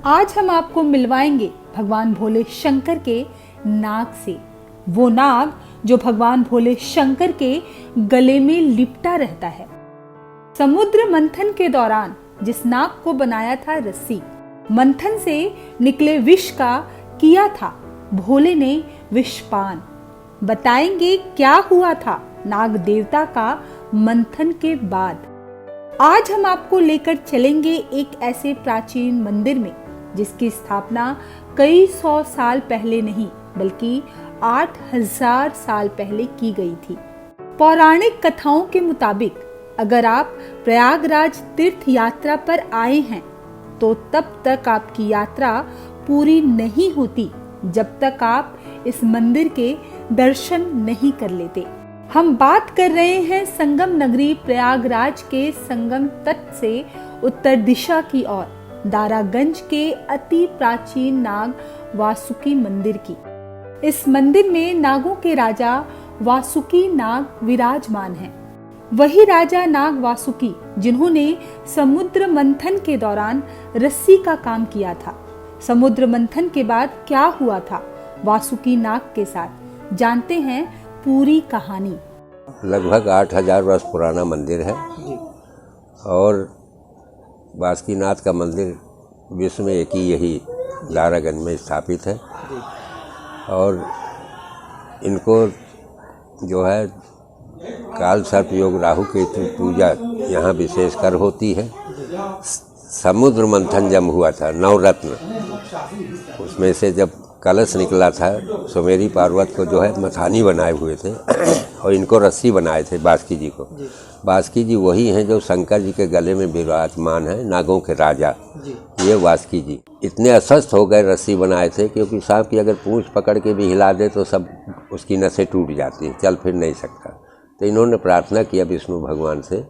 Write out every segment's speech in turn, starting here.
आज हम आपको मिलवाएंगे भगवान भोले शंकर के नाग से। वो नाग जो भगवान भोले शंकर के गले में लिपटा रहता है। समुद्र मंथन के दौरान जिस नाग को बनाया था रस्सी, मंथन से निकले विष का किया था भोले ने विषपान। बताएंगे क्या हुआ था नाग देवता का मंथन के बाद। आज हम आपको लेकर चलेंगे एक ऐसे प्राचीन मंदिर में जिसकी स्थापना कई सौ साल पहले नहीं बल्कि 8000 साल पहले की गई थी। पौराणिक कथाओं के मुताबिक अगर आप प्रयागराज तीर्थ यात्रा पर आए हैं तो तब तक आपकी यात्रा पूरी नहीं होती जब तक आप इस मंदिर के दर्शन नहीं कर लेते। हम बात कर रहे हैं संगम नगरी प्रयागराज के संगम तट से उत्तर दिशा की ओर दारागंज के अति प्राचीन नाग वासुकी मंदिर की। इस मंदिर में नागों के राजा वासुकी नाग विराजमान हैं। वही राजा नाग वासुकी जिन्होंने समुद्र मंथन के दौरान रस्सी का काम किया था। समुद्र मंथन के बाद क्या हुआ था वासुकी नाग के साथ, जानते हैं पूरी कहानी। लगभग 8000 वर्ष पुराना मंदिर है और बासुकीनाथ का मंदिर विश्व में एक ही यही दारागंज में स्थापित है। और इनको जो है काल सर्प योग राहु केतु पूजा यहाँ विशेषकर होती है। समुद्र मंथन जब हुआ था नवरत्न, उसमें से जब कलश निकला था सुमेरी पर्वत को जो है मथानी बनाए हुए थे और इनको रस्सी बनाए थे बासुकी जी को। बासुकी जी वही हैं जो शंकर जी के गले में विराजमान है, नागों के राजा ये वासुकी जी। इतने अस्वस्थ हो गए रस्सी बनाए थे क्योंकि सांप की अगर पूंछ पकड़ के भी हिला दे तो सब उसकी नसें टूट जाती हैं, चल फिर नहीं सकता। तो इन्होंने प्रार्थना किया विष्णु भगवान से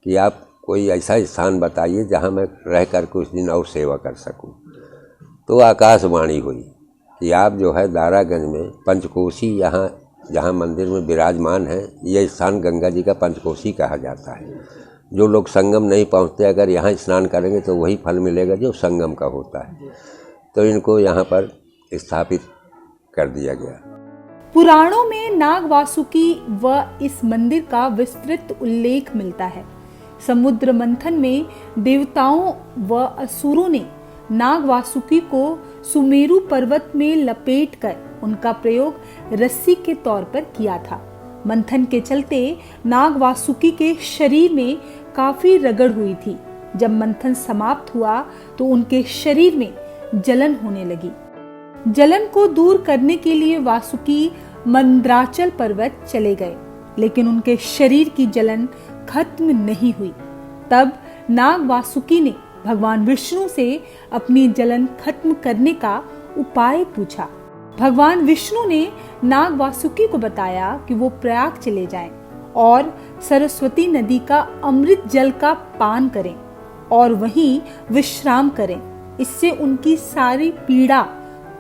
कि आप कोई ऐसा स्थान बताइए जहाँ मैं रह कर कुछ दिन और सेवा कर सकूँ। तो आकाशवाणी हुई कि आप जो है दारागंज में पंचकोशी यहाँ जहाँ मंदिर में विराजमान है, यह स्थान गंगा जी का पंचकोशी कहा जाता है। जो लोग संगम नहीं पहुँचते अगर यहाँ स्नान करेंगे तो वही फल मिलेगा जो संगम का होता है। तो इनको यहाँ पर स्थापित कर दिया गया। पुराणों में नाग वासुकी व इस मंदिर का विस्तृत उल्लेख मिलता है। समुद्र मंथन में देवताओं व असुरों ने नाग वासुकी को सुमेरु पर्वत में लपेटकर उनका प्रयोग रस्सी के तौर पर किया था। मंथन के चलते नाग वासुकी के शरीर में काफी रगड़ हुई थी। जब मंथन समाप्त हुआ तो उनके शरीर में जलन होने लगी। जलन को दूर करने के लिए वासुकी मंद्राचल पर्वत चले गए, लेकिन उनके शरीर की जलन खत्म नहीं हुई। तब नाग वासुकी ने भगवान विष्णु से अपनी जलन खत्म करने का उपाय पूछा। भगवान विष्णु ने नाग वासुकी को बताया कि वो प्रयाग चले जाएं और सरस्वती नदी का अमृत जल का पान करें और वहीं विश्राम करें। इससे उनकी सारी पीड़ा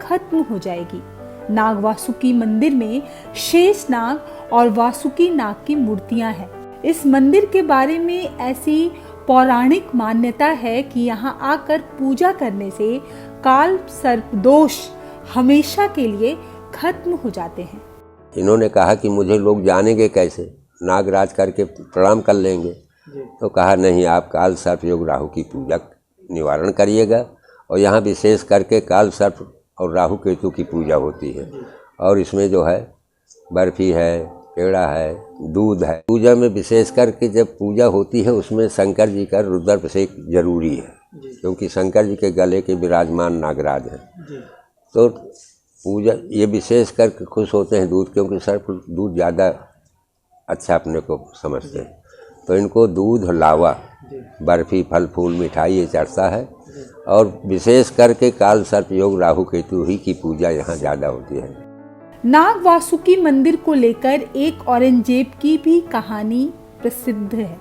खत्म हो जाएगी। नाग वासुकी मंदिर में शेष नाग और वासुकी नाग की मूर्तियां हैं। इस मंदिर के बारे में ऐसी पौराणिक मान्यता है कि यहाँ आकर पूजा करने से काल सर्प दोष हमेशा के लिए खत्म हो जाते हैं। इन्होंने कहा कि मुझे लोग जानेंगे कैसे, नागराज करके प्रणाम कर लेंगे। तो कहा नहीं, आप काल सर्प योग राहु की पूजा निवारण करिएगा। और यहाँ विशेष करके काल सर्प और राहु केतु की पूजा होती है। और इसमें जो है बर्फी है, पेड़ा है, दूध है। पूजा में विशेष करके जब पूजा होती है उसमें शंकर जी का रुद्राभिषेक जरूरी है क्योंकि शंकर जी के गले के विराजमान नागराज हैं। तो पूजा ये विशेष करके खुश होते हैं दूध, क्योंकि सर्प दूध ज़्यादा अच्छा अपने को समझते हैं। तो इनको दूध, लावा, बर्फी, फल फूल, मिठाई ये चढ़ता है। और विशेष करके काल सर्प योग राहु केतु ही की पूजा यहाँ ज़्यादा होती है। नाग वासुकी मंदिर को लेकर एक औरंगजेब की भी कहानी प्रसिद्ध है।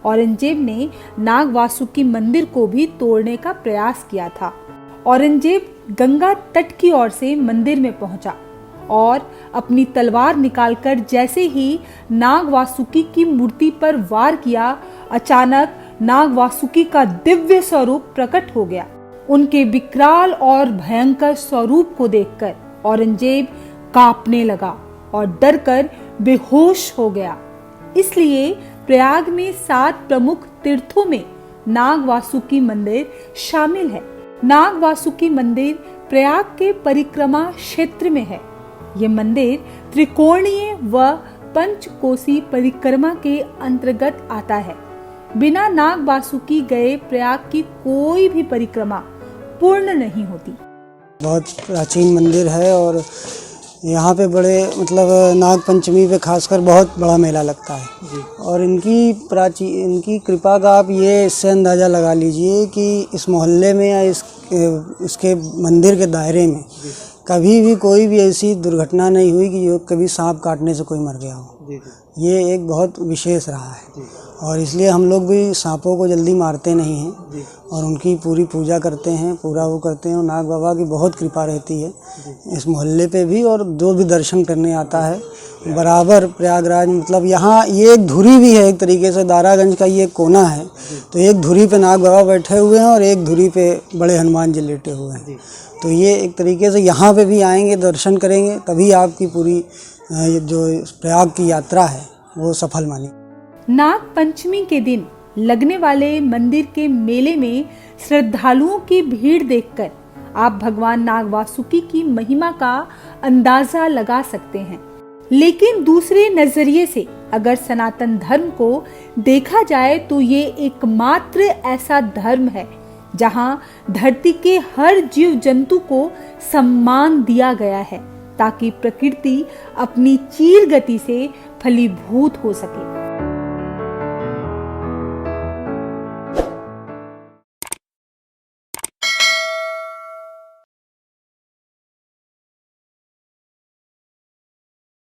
औरंगजेब ने नाग वासुकी मंदिर को भी तोड़ने का प्रयास किया था। औरंगजेब गंगा तट की ओर से मंदिर में पहुंचा और अपनी तलवार निकालकर जैसे ही नाग वासुकी की मूर्ति पर वार किया, अचानक नाग वासुकी का दिव्य स्वरूप प्रकट हो गया। उनके विकराल और भयंकर स्वरूप को देखकर औरंगजेब कांपने लगा और डरकर बेहोश हो गया। इसलिए प्रयाग में 7 प्रमुख तीर्थों में नाग वासुकी मंदिर शामिल है। नाग वासुकी मंदिर प्रयाग के परिक्रमा क्षेत्र में है। ये मंदिर त्रिकोणीय व पंचकोसी परिक्रमा के अंतर्गत आता है। बिना नाग वासुकी गए प्रयाग की कोई भी परिक्रमा पूर्ण नहीं होती। बहुत प्राचीन मंदिर है और यहाँ पे बड़े नाग पंचमी पे खासकर बहुत बड़ा मेला लगता है और इनकी कृपा का आप ये इससे अंदाज़ा लगा लीजिए कि इस मोहल्ले में या इसके मंदिर के दायरे में कभी भी कोई भी ऐसी दुर्घटना नहीं हुई कि जो कभी सांप काटने से कोई मर गया हो। ये एक बहुत विशेष रहा है और इसलिए हम लोग भी सांपों को जल्दी मारते नहीं हैं और उनकी पूरी पूजा करते हैं, पूरा वो करते हैं। और नाग बाबा की बहुत कृपा रहती है इस मोहल्ले पे भी, और जो भी दर्शन करने आता है बराबर प्रयागराज यहाँ ये एक धुरी भी है, एक तरीके से दारागंज का ये कोना है, तो एक धुरी पे नाग बाबा बैठे हुए हैं और एक धुरी पे बड़े हनुमान जी लेटे हुए हैं। तो ये एक तरीके से यहाँ पे भी आएंगे, दर्शन करेंगे, तभी आपकी पूरी जो प्रयाग की यात्रा है वो सफल मानी। नाग पंचमी के दिन लगने वाले मंदिर के मेले में श्रद्धालुओं की भीड़ देखकर आप भगवान नाग वासुकी की महिमा का अंदाजा लगा सकते हैं। लेकिन दूसरे नजरिए से अगर सनातन धर्म को देखा जाए तो ये एकमात्र ऐसा धर्म है जहां धरती के हर जीव जंतु को सम्मान दिया गया है ताकि प्रकृति अपनी चीर गति से फलीभूत हो सके।